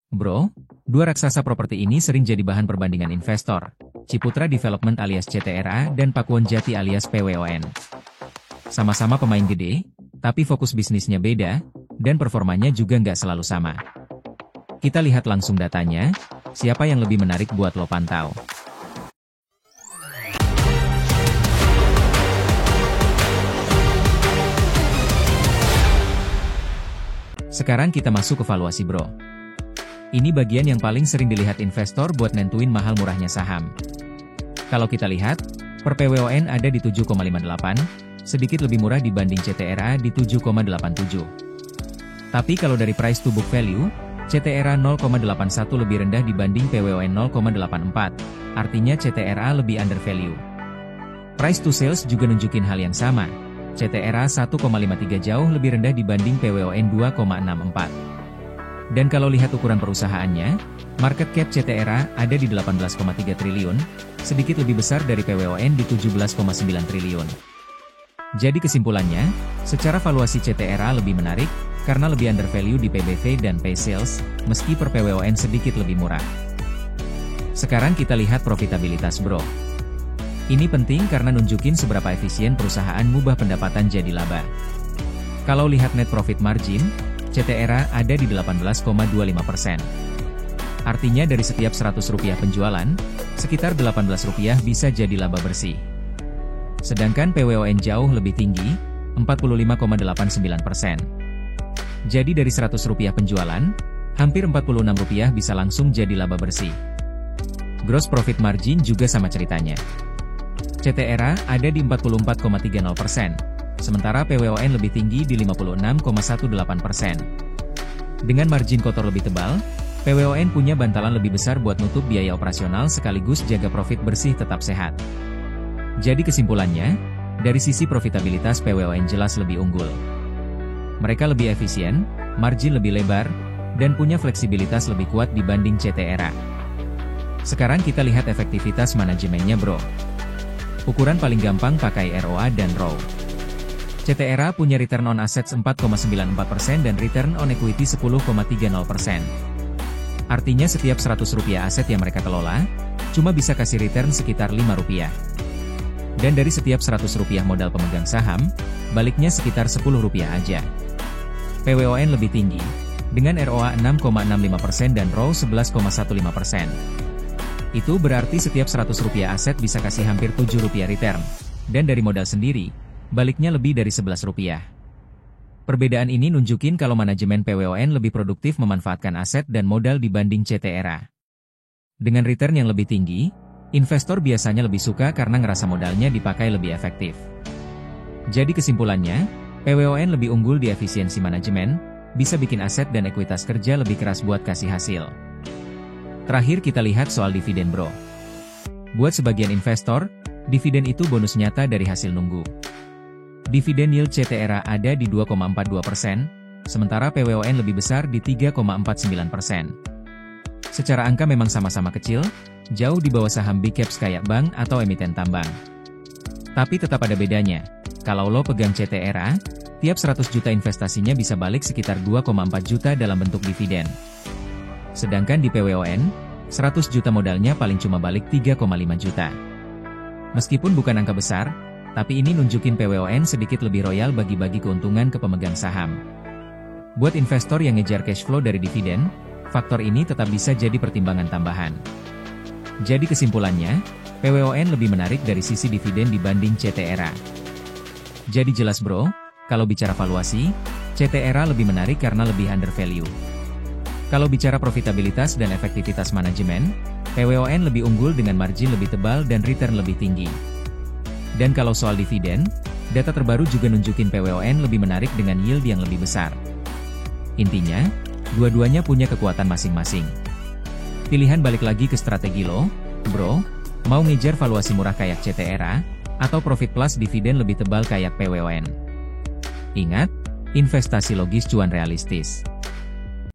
Bro, dua raksasa properti ini sering jadi bahan perbandingan investor, Ciputra Development alias CTRA dan Pakuwon Jati alias PWON. Sama-sama pemain gede, tapi fokus bisnisnya beda, dan performanya juga nggak selalu sama. Kita lihat langsung datanya, siapa yang lebih menarik buat lo pantau. Sekarang kita masuk ke valuasi bro. Ini bagian yang paling sering dilihat investor buat nentuin mahal murahnya saham. Kalau kita lihat, per PWON ada di 7,58, sedikit lebih murah dibanding CTRA di 7,87. Tapi kalau dari price to book value, CTRA 0,81 lebih rendah dibanding PWON 0,84, artinya CTRA lebih under value. Price to sales juga nunjukin hal yang sama, CTRA 1,53 jauh lebih rendah dibanding PWON 2,64. Dan kalau lihat ukuran perusahaannya, market cap CTRA ada di 18,3 triliun, sedikit lebih besar dari PWON di 17,9 triliun. Jadi kesimpulannya, secara valuasi CTRA lebih menarik, karena lebih undervalue di PBV dan P sales, meski per PWON sedikit lebih murah. Sekarang kita lihat profitabilitas bro. Ini penting karena nunjukin seberapa efisien perusahaan mengubah pendapatan jadi laba. Kalau lihat net profit margin, CTRA ada di 18,25%. Artinya dari setiap Rp100 penjualan, sekitar Rp18 bisa jadi laba bersih. Sedangkan PWON jauh lebih tinggi, 45,89%. Jadi dari Rp100 penjualan, hampir Rp46 bisa langsung jadi laba bersih. Gross profit margin juga sama ceritanya. CTRA ada di 44,30%. Sementara PWON lebih tinggi di 56,18%. Dengan margin kotor lebih tebal, PWON punya bantalan lebih besar buat nutup biaya operasional sekaligus jaga profit bersih tetap sehat. Jadi kesimpulannya, dari sisi profitabilitas PWON jelas lebih unggul. Mereka lebih efisien, margin lebih lebar, dan punya fleksibilitas lebih kuat dibanding CTRA. Sekarang kita lihat efektivitas manajemennya bro. Ukuran paling gampang pakai ROA dan ROE. CTRA punya return on assets 4,94% dan return on equity 10,30%. Artinya setiap Rp100 aset yang mereka kelola, cuma bisa kasih return sekitar Rp5. Dan dari setiap Rp100 modal pemegang saham, baliknya sekitar Rp10 aja. PWON lebih tinggi, dengan ROA 6,65% dan ROE 11,15%. Itu berarti setiap Rp100 aset bisa kasih hampir Rp7 return. Dan dari modal sendiri, baliknya lebih dari Rp11. Perbedaan ini nunjukin kalau manajemen PWON lebih produktif memanfaatkan aset dan modal dibanding CTRA. Dengan return yang lebih tinggi, investor biasanya lebih suka karena ngerasa modalnya dipakai lebih efektif. Jadi kesimpulannya, PWON lebih unggul di efisiensi manajemen, bisa bikin aset dan ekuitas kerja lebih keras buat kasih hasil. Terakhir kita lihat soal dividen bro. Buat sebagian investor, dividen itu bonus nyata dari hasil nunggu. Dividen yield CTRA ada di 2,42%, sementara PWON lebih besar di 3,49%. Secara angka memang sama-sama kecil, jauh di bawah saham big caps kayak bank atau emiten tambang. Tapi tetap ada bedanya, kalau lo pegang CTRA, tiap 100 juta investasinya bisa balik sekitar 2,4 juta dalam bentuk dividen. Sedangkan di PWON, 100 juta modalnya paling cuma balik 3,5 juta. Meskipun bukan angka besar, tapi ini nunjukin PWON sedikit lebih royal bagi-bagi keuntungan ke pemegang saham. Buat investor yang ngejar cash flow dari dividen, faktor ini tetap bisa jadi pertimbangan tambahan. Jadi kesimpulannya, PWON lebih menarik dari sisi dividen dibanding CTRA. Jadi jelas bro, kalau bicara valuasi, CTRA lebih menarik karena lebih undervalue. Kalau bicara profitabilitas dan efektivitas manajemen, PWON lebih unggul dengan margin lebih tebal dan return lebih tinggi. Dan kalau soal dividen, data terbaru juga nunjukin PWON lebih menarik dengan yield yang lebih besar. Intinya, dua-duanya punya kekuatan masing-masing. Pilihan balik lagi ke strategi lo, bro, mau ngejar valuasi murah kayak CTRA, atau profit plus dividen lebih tebal kayak PWON. Ingat, investasi logis cuan realistis.